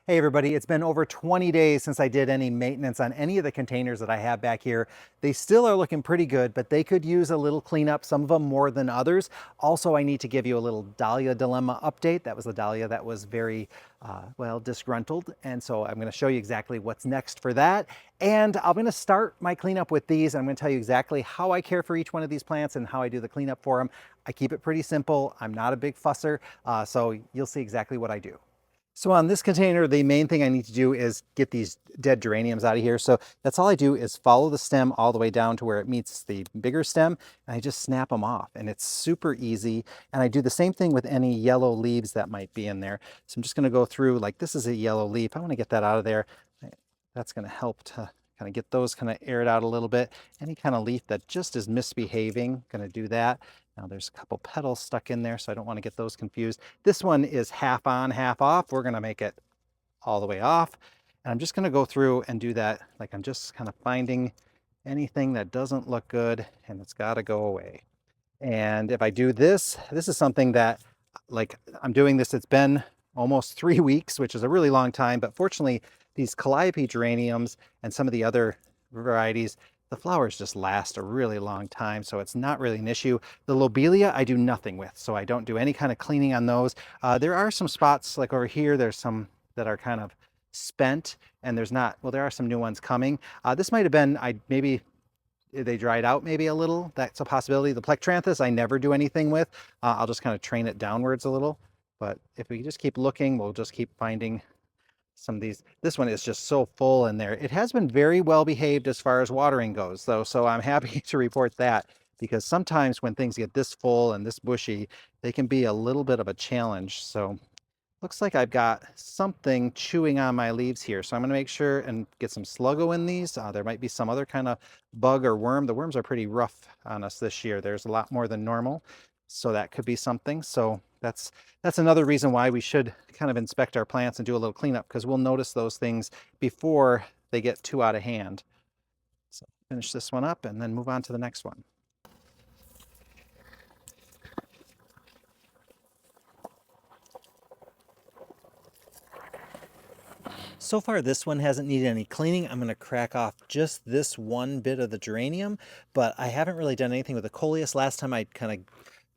Hey everybody, it's been over 20 days since I did any maintenance on any of the containers that I have back here. They still are looking pretty good, but they could use a little cleanup, some of them more than others. Also, I need to give you a little Dahlia dilemma update. That was the Dahlia that was very, well, disgruntled. And so I'm gonna show you exactly what's next for that. And I'm gonna start my cleanup with these. I'm gonna tell you exactly how I care for each one of these plants and how I do the cleanup for them. I keep it pretty simple. I'm not a big fusser, so you'll see exactly what I do. So on this container, the main thing I need to do is get these dead geraniums out of here. So that's all I do is follow the stem all the way down to where it meets the bigger stem, and I just snap them off, and it's super easy. And I do the same thing with any yellow leaves that might be in there. So I'm just gonna go through, like this is a yellow leaf. I wanna get that out of there. That's gonna help to kind of get those kind of aired out a little bit. Any kind of leaf that just is misbehaving, gonna do that. Now there's a couple petals stuck in there, so I don't want to get those confused. This one is half on, half off. We're gonna make it all the way off. And I'm just gonna go through and do that. Like I'm just kind of finding anything that doesn't look good and it's gotta go away. And if I do this, this is something that, like I'm doing this, it's been almost 3 weeks, which is a really long time, but fortunately these calliope geraniums and some of the other varieties, the flowers just last a really long time, so it's not really an issue. The lobelia I do nothing with, so I don't do any kind of cleaning on those. There are some spots like over here, there's some that are kind of spent, and there's not, well, there are some new ones coming. This might have been, maybe they dried out maybe a little. That's a possibility. The plectranthus I never do anything with. I'll just kind of train it downwards a little. But if we just keep looking, we'll just keep finding some of these. This one is just so full in there. It has been very well behaved as far as watering goes though, so I'm happy to report that, because sometimes when things get this full and this bushy, they can be a little bit of a challenge. So looks like I've got something chewing on my leaves here, so I'm going to make sure and get some sluggo in these. There might be some other kind of bug or worm. The worms are pretty rough on us this year. There's a lot more than normal, so that could be something. So that's another reason why we should kind of inspect our plants and do a little cleanup, because we'll notice those things before they get too out of hand. So finish this one up and then move on to the next one. So far, this one hasn't needed any cleaning. I'm going to crack off just this one bit of the geranium, but I haven't really done anything with the coleus. Last time I kind of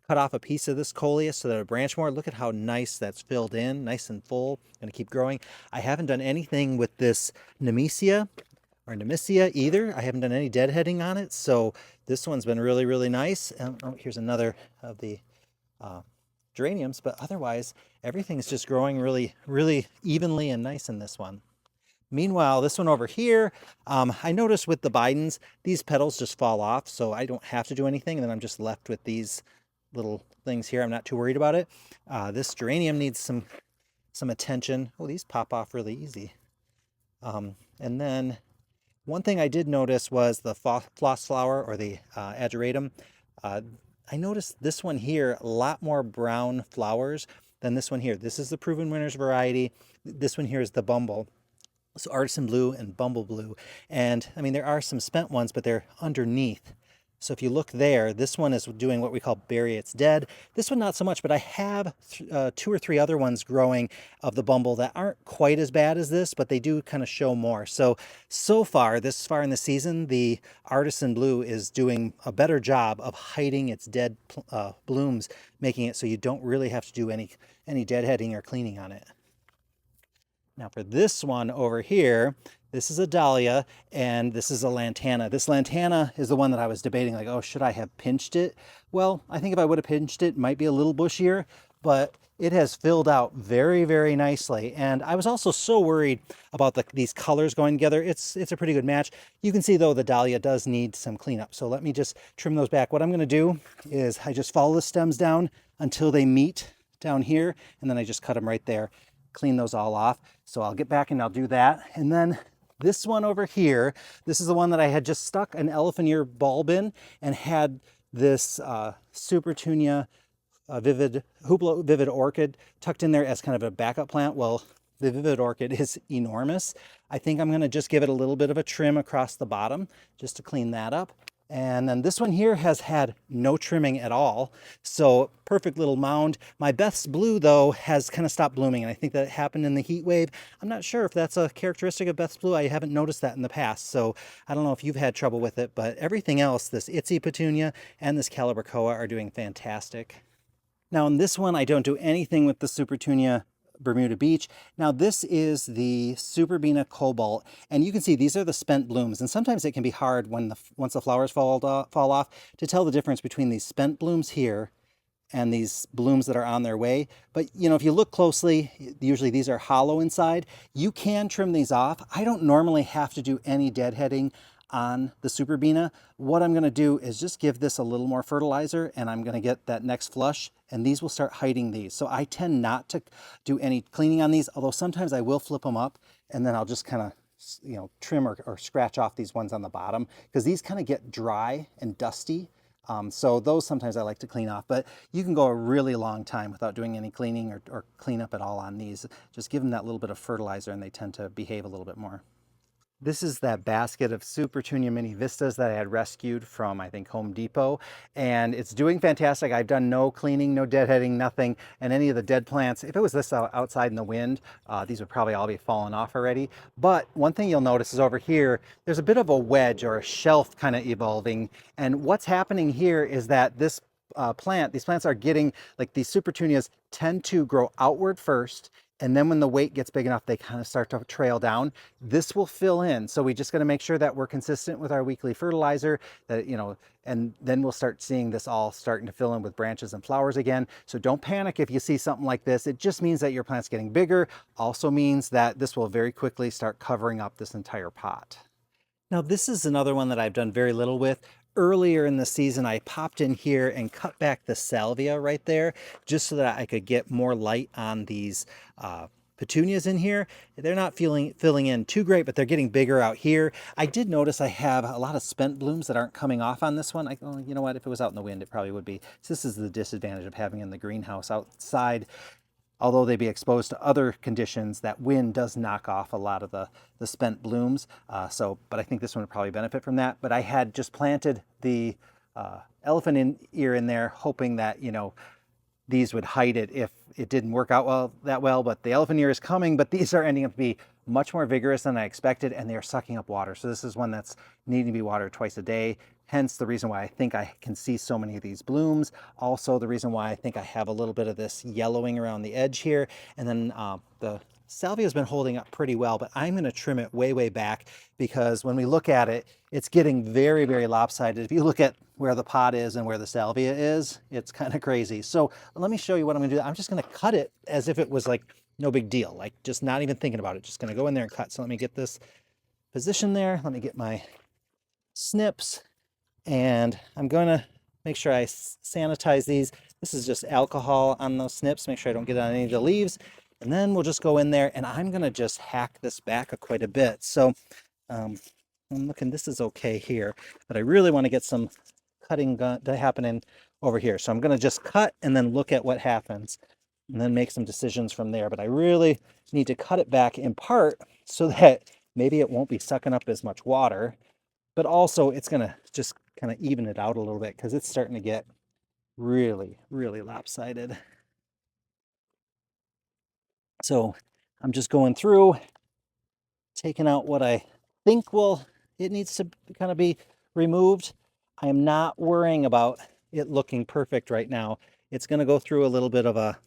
cut off a piece of this coleus so that it would branch more. Look at how nice that's filled in, nice and full. Going to keep growing. I haven't done anything with this nemesia or nemesia either. I haven't done any deadheading on it, so this one's been really, really nice. Oh, here's another of the geraniums, but otherwise everything's just growing really, really evenly and nice in this one. Meanwhile, this one over here, I noticed with the Bidens, these petals just fall off, so I don't have to do anything, and then I'm just left with these little things here. I'm not too worried about it. This geranium needs some attention. Oh, these pop off really easy. And then one thing I did notice was the floss flower, or the Ageratum. I noticed this one here, a lot more brown flowers than this one here. This is the Proven Winners variety. This one here is the Bumble. So Artisan Blue and Bumble Blue. And I mean, there are some spent ones, but they're underneath. So if you look there, this one is doing what we call bury its dead. This one not so much, but I have 2 or 3 other ones growing of the Bumble that aren't quite as bad as this, but they do kind of show more. So far, this far in the season, the Artisan Blue is doing a better job of hiding its dead blooms, making it so you don't really have to do any deadheading or cleaning on it. Now for this one over here, this is a Dalia and this is a Lantana. This Lantana is the one that I was debating, like, oh, should I have pinched it? Well, I think if I would have pinched it, it might be a little bushier, but it has filled out very, very nicely. And I was also so worried about these colors going together. It's a pretty good match. You can see though the Dahlia does need some cleanup. So let me just trim those back. What I'm gonna do is I just follow the stems down until they meet down here, and then I just cut them right there. Clean those all off. So I'll get back and I'll do that. And then this one over here, this is the one that I had just stuck an elephant ear bulb in and had this Super Tunia Vivid Orchid tucked in there as kind of a backup plant. Well, the Vivid Orchid is enormous. I think I'm going to just give it a little bit of a trim across the bottom just to clean that up. And then this one here has had no trimming at all. So perfect little mound. My best blue though has kind of stopped blooming, and I think that happened in the heat wave. I'm not sure if that's a characteristic of best blue. I haven't noticed that in the past. So I don't know if you've had trouble with it, but everything else, this Itsy Petunia and this Calibrachoa are doing fantastic. Now in this one, I don't do anything with the Super Tunia Bermuda Beach. Now this is the Super Beina Cobalt, and you can see these are the spent blooms, and sometimes it can be hard when once the flowers fall off to tell the difference between these spent blooms here and these blooms that are on their way. But you know, if you look closely, usually these are hollow inside. You can trim these off. I don't normally have to do any deadheading on the Super Beina. What I'm gonna do is just give this a little more fertilizer, and I'm gonna get that next flush, and these will start hiding these. So I tend not to do any cleaning on these, although sometimes I will flip them up, and then I'll just kind of, you know, trim or scratch off these ones on the bottom, because these kind of get dry and dusty. So those sometimes I like to clean off, but you can go a really long time without doing any cleaning or cleanup at all on these. Just give them that little bit of fertilizer and they tend to behave a little bit more. This is that basket of Super Tunia Mini Vistas that I had rescued from, I think, Home Depot, and it's doing fantastic. I've done no cleaning, no deadheading, nothing, and any of the dead plants, if it was this outside in the wind, these would probably all be falling off already. But one thing you'll notice is over here, there's a bit of a wedge or a shelf kind of evolving, and what's happening here is that this these plants are getting, like these Super Tunias tend to grow outward first, and then when the weight gets big enough, they kind of start to trail down. This will fill in. So we just got to make sure that we're consistent with our weekly fertilizer, that, you know, and then we'll start seeing this all starting to fill in with branches and flowers again. So don't panic if you see something like this. It just means that your plant's getting bigger. Also means that this will very quickly start covering up this entire pot. Now this is another one that I've done very little with. Earlier in the season, I popped in here and cut back the Salvia right there, just so that I could get more light on these petunias in here. They're not filling in too great, but they're getting bigger out here. I did notice I have a lot of spent blooms that aren't coming off on this one. Oh, you know what? If it was out in the wind, it probably would be. So this is the disadvantage of having in the greenhouse outside. Although they be exposed to other conditions, that wind does knock off a lot of the spent blooms. But I think this one would probably benefit from that. But I had just planted the elephant ear in there, hoping that, you know, these would hide it if it didn't work out that well. But the elephant ear is coming, but these are ending up to be much more vigorous than I expected, and they are sucking up water. So this is one that's needing to be watered twice a day. Hence the reason why I think I can see so many of these blooms. Also the reason why I think I have a little bit of this yellowing around the edge here. And then the Salvia has been holding up pretty well, but I'm going to trim it way, way back, because when we look at it, it's getting very, very lopsided. If you look at where the pot is and where the Salvia is, it's kind of crazy. So let me show you what I'm going to do. I'm just going to cut it as if it was like no big deal, like just not even thinking about it. Just going to go in there and cut. So let me get this position there. Let me get my snips, and I'm going to make sure I sanitize these. This is just alcohol on those snips. Make sure I don't get on any of the leaves. And then we'll just go in there, and I'm going to just hack this back quite a bit. So I'm looking, this is okay here, but I really want to get some cutting happening over here. So I'm going to just cut and then look at what happens and then make some decisions from there. But I really need to cut it back in part so that maybe it won't be sucking up as much water, but also it's going to just kind of even it out a little bit, because it's starting to get really, really lopsided. So I'm just going through, taking out what I think it needs to kind of be removed. I am not worrying about it looking perfect right now. It's going to go through a little bit of a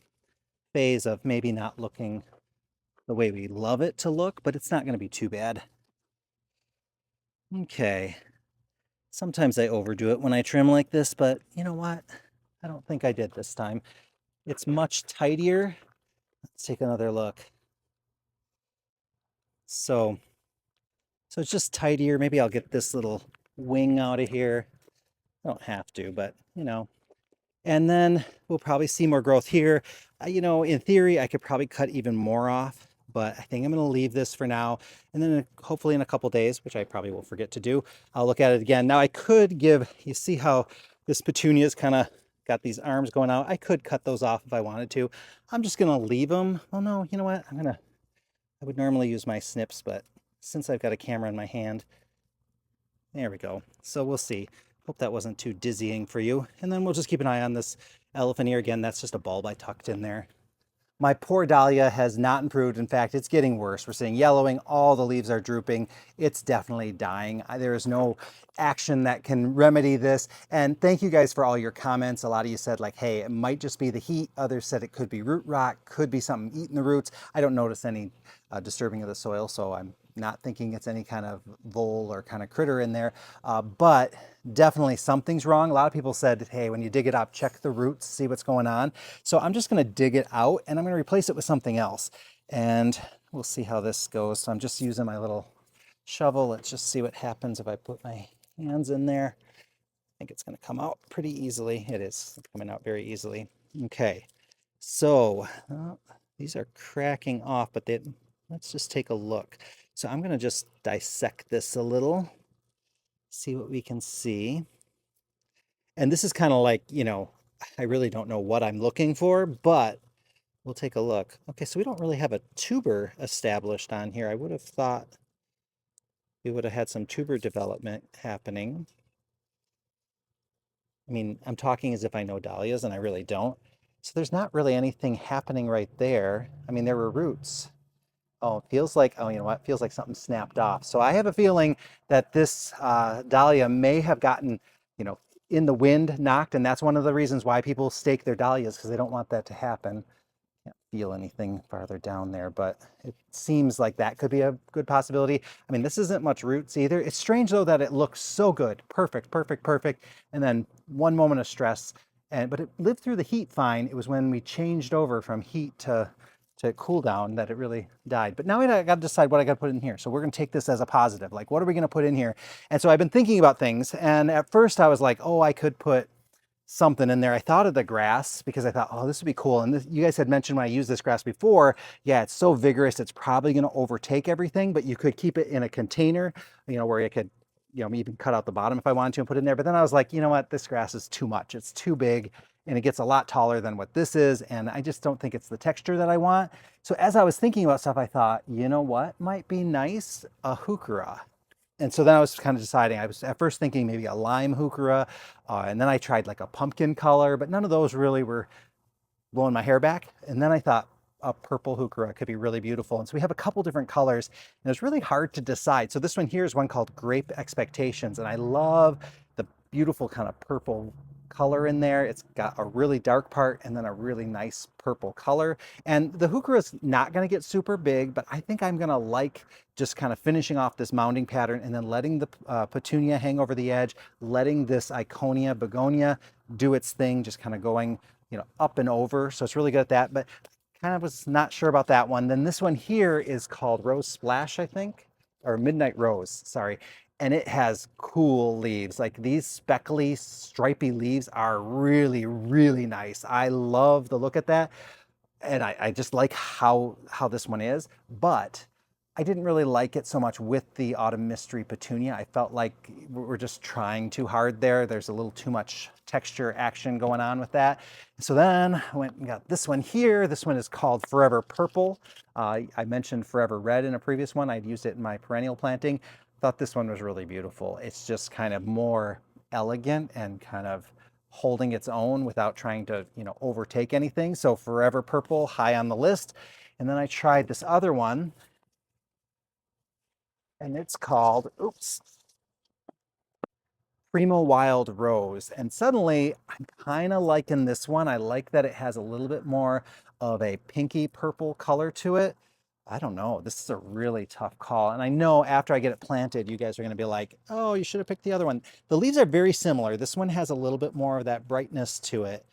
phase of maybe not looking the way we love it to look, but it's not going to be too bad. Okay. Sometimes I overdo it when I trim like this, but you know what? I don't think I did this time. It's much tidier. Let's take another look. So it's just tidier. Maybe I'll get this little wing out of here. I don't have to, but you know. And then we'll probably see more growth here. You know, in theory, I could probably cut even more off, but I think I'm going to leave this for now. And then hopefully in a couple days, which I probably will forget to do, I'll look at it again. Now I could you see how this petunia's kind of got these arms going out. I could cut those off if I wanted to. I'm just going to leave them. Well, no, you know what? I would normally use my snips, but since I've got a camera in my hand, there we go. So we'll see. Hope that wasn't too dizzying for you. And then we'll just keep an eye on this elephant ear. Again, that's just a bulb I tucked in there. My poor dahlia has not improved. In fact, it's getting worse. We're seeing yellowing. All the leaves are drooping. It's definitely dying. There is no action that can remedy this. And thank you guys for all your comments. A lot of you said like, hey, it might just be the heat. Others said it could be root rot, could be something eating the roots. I don't notice any disturbing of the soil, so I'm not thinking it's any kind of vole or kind of critter in there, but definitely something's wrong. A lot of people said, hey, when you dig it up, check the roots, see what's going on. So I'm just gonna dig it out and I'm gonna replace it with something else. And we'll see how this goes. So I'm just using my little shovel. Let's just see what happens if I put my hands in there. I think it's gonna come out pretty easily. It is coming out very easily. Okay, so these are cracking off, but let's just take a look. So I'm going to just dissect this a little, see what we can see. And this is kind of like, you know, I really don't know what I'm looking for, but we'll take a look. Okay, so we don't really have a tuber established on here. I would have thought we would have had some tuber development happening. I mean, I'm talking as if I know dahlias, and I really don't. So there's not really anything happening right there. I mean, there were roots. Oh, it feels like, oh, you know what? Feels like something snapped off. So I have a feeling that this dahlia may have gotten, you know, in the wind knocked. And that's one of the reasons why people stake their dahlias, because they don't want that to happen. Can't feel anything farther down there, but it seems like that could be a good possibility. I mean, this isn't much roots either. It's strange though that it looks so good. Perfect, perfect, perfect. And then one moment of stress, but it lived through the heat fine. It was when we changed over from heat to cool down that it really died. But now I got to decide what I got to put in here. So we're going to take this as a positive. Like, what are we going to put in here? And so I've been thinking about things. And at first I was like, oh, I could put something in there. I thought of the grass because I thought, oh, this would be cool. And you guys had mentioned when I used this grass before, yeah, it's so vigorous. It's probably going to overtake everything, but you could keep it in a container, you know, where you could, you know, even cut out the bottom if I wanted to and put it in there. But then I was like, you know what? This grass is too much. It's too big and it gets a lot taller than what this is. And I just don't think it's the texture that I want. So as I was thinking about stuff, I thought, you know what might be nice? A heuchera. And so then I was kind of deciding, I was at first thinking maybe a lime heuchera, and then I tried like a pumpkin color, but none of those really were blowing my hair back. And then I thought a purple heuchera could be really beautiful. And so we have a couple different colors, and it's really hard to decide. So this one here is one called Grape Expectations, and I love the beautiful kind of purple color in there. It's got a really dark part and then a really nice purple color. And the heuchera is not going to get super big, but I think I'm going to like just kind of finishing off this mounding pattern and then letting the petunia hang over the edge, letting this Iconia begonia do its thing, just kind of going, you know, up and over. So it's really good at that, but kind of was not sure about that one. Then this one here is called Rose Splash, I think, or Midnight Rose, sorry. And it has cool leaves. Like these speckly, stripy leaves are really, really nice. I love the look at that. And I just like how this one is, but I didn't really like it so much with the Autumn Mystery Petunia. I felt like we're just trying too hard there. There's a little too much texture action going on with that. So then I went and got this one here. This one is called Forever Purple. I mentioned Forever Red in a previous one. I'd used it in my perennial planting. Thought this one was really beautiful. It's just kind of more elegant and kind of holding its own without trying to, you know, overtake anything. So Forever Purple, high on the list. And then I tried this other one, and it's called, oops, Primo Wild Rose. And suddenly I'm kind of liking this one. I like that it has a little bit more of a pinky purple color to it. I don't know. This is a really tough call. And I know after I get it planted, you guys are going to be like, oh, you should have picked the other one. The leaves are very similar. This one has a little bit more of that brightness to it.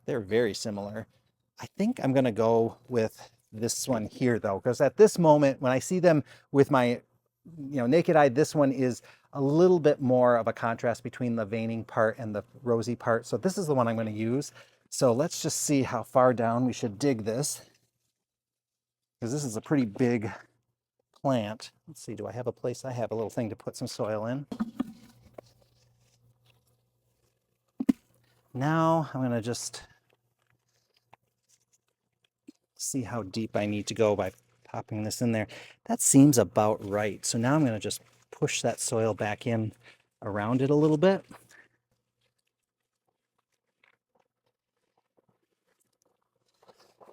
They're very similar. I think I'm going to go with this one here, though, because at this moment, when I see them with my, you know, naked eye, this one is a little bit more of a contrast between the veining part and the rosy part. So this is the one I'm going to use. So let's just see how far down we should dig this, because this is a pretty big plant. Let's see, do I have a place? I have a little thing to put some soil in. Now I'm going to just see how deep I need to go by popping this in there. That seems about right. So now I'm going to just push that soil back in around it a little bit.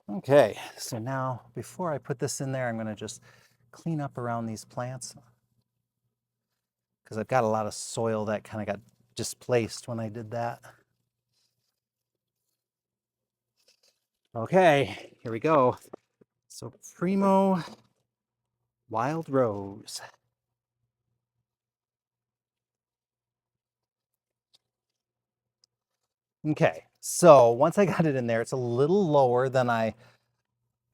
Okay, so now before I put this in there, I'm going to just clean up around these plants because I've got a lot of soil that kind of got displaced when I did that. Okay, here we go. So Primo Wild Rose. Okay, so once I got it in there, it's a little lower than I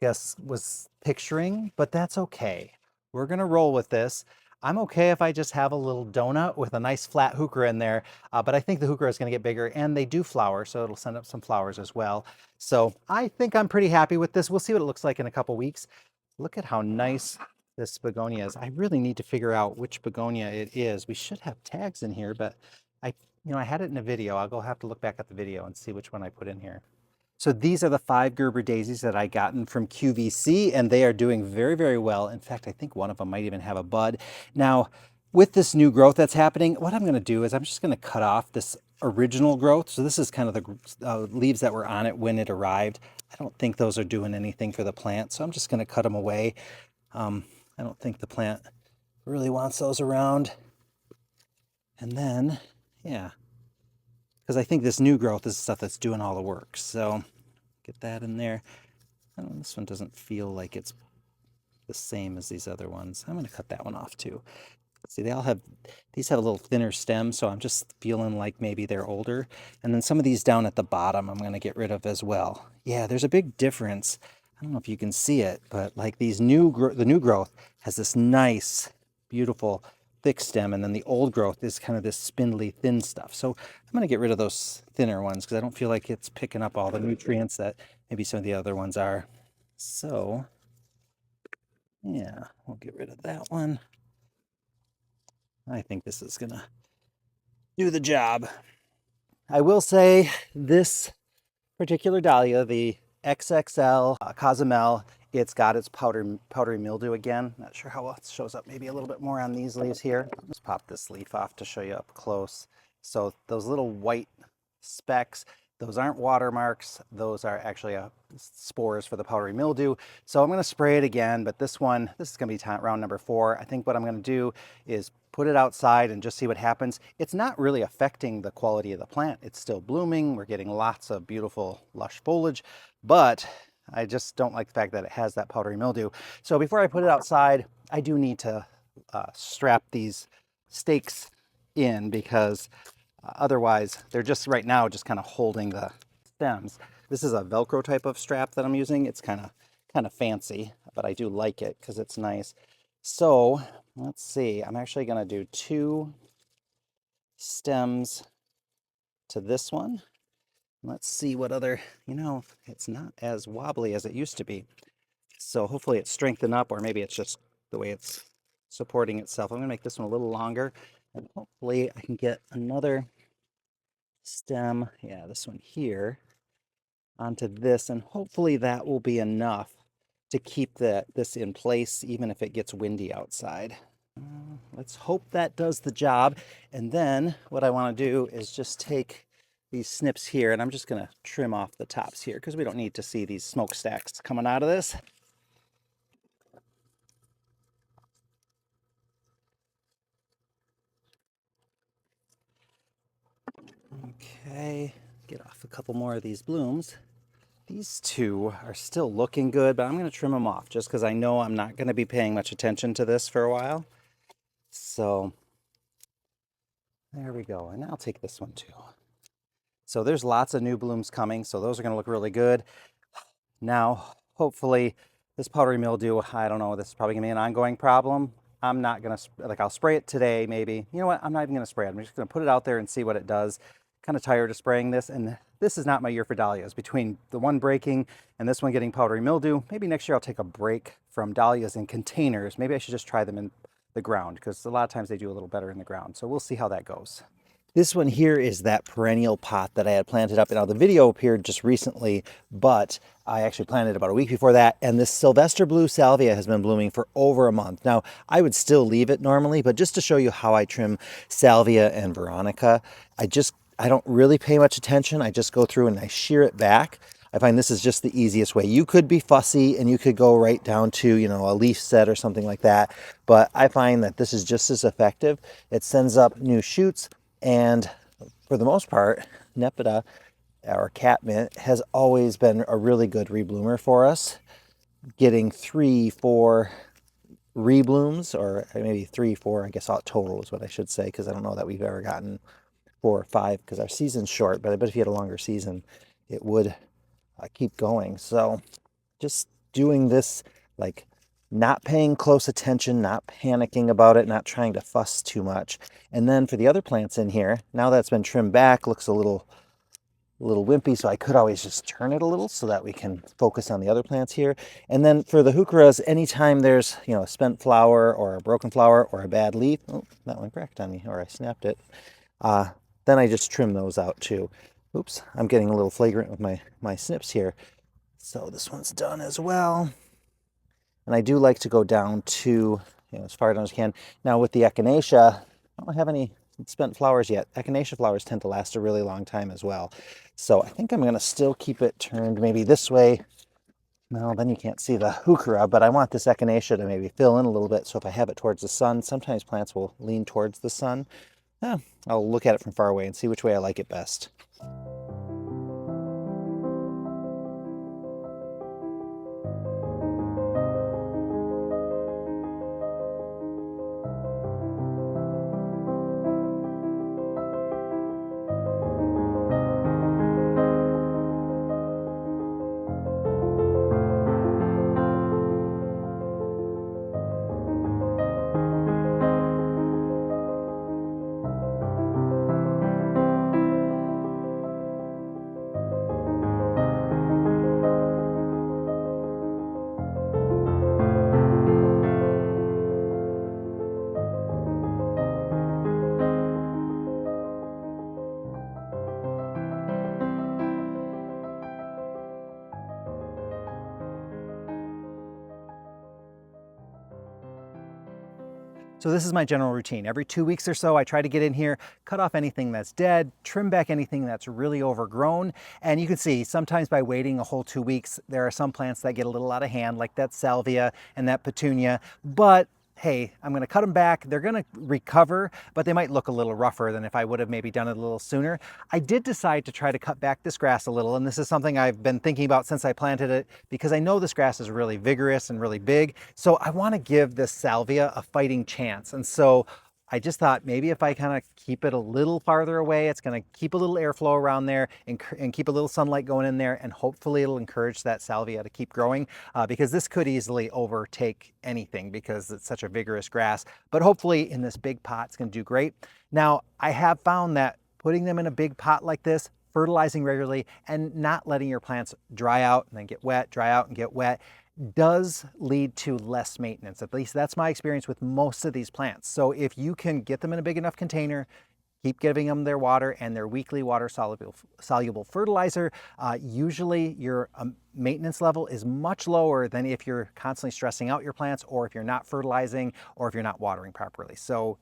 guess was picturing, but that's okay. We're gonna roll with this. I'm okay if I just have a little donut with a nice flat heuchera in there, but I think the heuchera is gonna get bigger and they do flower, so it'll send up some flowers as well. So I think I'm pretty happy with this. We'll see what it looks like in a couple weeks. Look at how nice this begonia is. I really need to figure out which begonia it is. We should have tags in here, but I had it in a video. I'll go have to look back at the video and see which one I put in here. So these are the 5 Gerber daisies that I gotten from QVC, and they are doing very, very well. In fact, I think one of them might even have a bud. Now, with this new growth that's happening, what I'm going to do is I'm just going to cut off this original growth. So this is kind of the leaves that were on it when it arrived. I don't think those are doing anything for the plant, so I'm just going to cut them away. I don't think the plant really wants those around. And then, yeah, because I think this new growth is stuff that's doing all the work. So get that in there. This one doesn't feel like it's the same as these other ones. I'm going to cut that one off too. See, these have a little thinner stem, so I'm just feeling like maybe they're older. And then some of these down at the bottom I'm going to get rid of as well. Yeah, there's a big difference. I don't know if you can see it, but like the new growth has this nice, beautiful, thick stem, and then the old growth is kind of this spindly, thin stuff. So I'm going to get rid of those thinner ones because I don't feel like it's picking up all the nutrients that maybe some of the other ones are. So yeah, we'll get rid of that one. I think this is gonna do the job. I will say this particular dahlia, the XXL Cozumel, it's got its powdery mildew again. Not sure how well it shows up, maybe a little bit more on these leaves here. Let's pop this leaf off to show you up close. So those little white specks, those aren't watermarks. Those are actually spores for the powdery mildew. So I'm going to spray it again, but this is going to be round number 4. I think what I'm going to do is put it outside and just see what happens. It's not really affecting the quality of the plant. It's still blooming. We're getting lots of beautiful lush foliage, but I just don't like the fact that it has that powdery mildew. So before I put it outside, I do need to strap these stakes in because otherwise they're just right now just kind of holding the stems. This is a Velcro type of strap that I'm using. It's kind of fancy, but I do like it because it's nice. So let's see, I'm actually going to do 2 stems to this one. Let's see what other, it's not as wobbly as it used to be. So hopefully it's strengthened up, or maybe it's just the way it's supporting itself. I'm going to make this one a little longer, and hopefully I can get another stem, yeah, this one here, onto this, and hopefully that will be enough to keep this in place even if it gets windy outside. Let's hope that does the job. And then what I want to do is just take these snips here, and I'm just going to trim off the tops here because we don't need to see these smokestacks coming out of this. Okay, get off a couple more of these blooms. These 2 are still looking good, but I'm going to trim them off just because I know I'm not going to be paying much attention to this for a while. So there we go. And I'll take this one too. So there's lots of new blooms coming, so those are going to look really good. Now, hopefully this powdery mildew, I don't know, this is probably going to be an ongoing problem. I'm not going to, I'll spray it today maybe. You know what? I'm not even going to spray it. I'm just going to put it out there and see what it does. Kind of tired of spraying this, and this is not my year for dahlias. Between the one breaking and this one getting powdery mildew, maybe next year I'll take a break from dahlias in containers. Maybe I should just try them in the ground because a lot of times they do a little better in the ground. So we'll see how that goes. This one here is that perennial pot that I had planted up. Now the video appeared just recently, but I actually planted about a week before that. And this Sylvester blue salvia has been blooming for over a month. Now I would still leave it normally, but just to show you how I trim salvia and veronica, I don't really pay much attention. I just go through and I shear it back. I find this is just the easiest way. You could be fussy and you could go right down to, you know, a leaf set or something like that. But I find that this is just as effective. It sends up new shoots. And for the most part, Nepeta, or catmint, has always been a really good rebloomer for us, getting 3-4 reblooms, or maybe 3-4, I guess all total is what I should say, because I don't know that we've ever gotten 4 or 5, because our season's short, but I bet if you had a longer season, it would keep going. So just doing this, like, not paying close attention, not panicking about it, not trying to fuss too much. And then for the other plants in here, now that's been trimmed back, looks a little wimpy, so I could always just turn it a little so that we can focus on the other plants here. And then for the heucheras, anytime there's, you know, a spent flower or a broken flower or a bad leaf, oh, that one cracked on me, or I snapped it, then I just trim those out too. Oops, I'm getting a little flagrant with my snips here. So this one's done as well. And I do like to go down to, you know, as far down as I can. Now with the echinacea, I don't have any spent flowers yet. Echinacea flowers tend to last a really long time as well. So I think I'm going to still keep it turned maybe this way. No, then you can't see the heuchera, but I want this echinacea to maybe fill in a little bit. So if I have it towards the sun, sometimes plants will lean towards the sun. I'll look at it from far away and see which way I like it best. So this is my general routine. Every 2 weeks or so, I try to get in here, cut off anything that's dead, trim back anything that's really overgrown. And you can see sometimes by waiting a whole 2 weeks, there are some plants that get a little out of hand, like that salvia and that petunia. But hey, I'm gonna cut them back. They're gonna recover, but they might look a little rougher than if I would have maybe done it a little sooner. I did decide to try to cut back this grass a little, and this is something I've been thinking about since I planted it, because I know this grass is really vigorous and really big. So I wanna give this salvia a fighting chance. And so I just thought maybe if I kind of keep it a little farther away, it's going to keep a little airflow around there and keep a little sunlight going in there, and hopefully it'll encourage that salvia to keep growing, because this could easily overtake anything because it's such a vigorous grass. But hopefully in this big pot, it's going to do great. Now, I have found that putting them in a big pot like this, fertilizing regularly, and not letting your plants dry out and then get wet, dry out and get wet, does lead to less maintenance. At least that's my experience with most of these plants. So if you can get them in a big enough container, keep giving them their water and their weekly water soluble fertilizer, usually your maintenance level is much lower than if you're constantly stressing out your plants, or if you're not fertilizing, or if you're not watering properly. So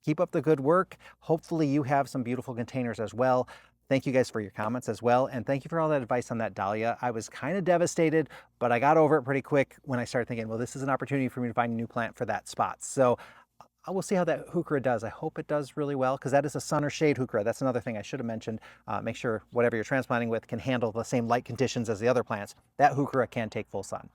keep up the good work. Hopefully you have some beautiful containers as well. Thank you guys for your comments as well. And thank you for all that advice on that dahlia. I was kind of devastated, but I got over it pretty quick when I started thinking, well, this is an opportunity for me to find a new plant for that spot. So I will see how that heuchera does. I hope it does really well, because that is a sun or shade heuchera. That's another thing I should have mentioned. Make sure whatever you're transplanting with can handle the same light conditions as the other plants. That heuchera can take full sun.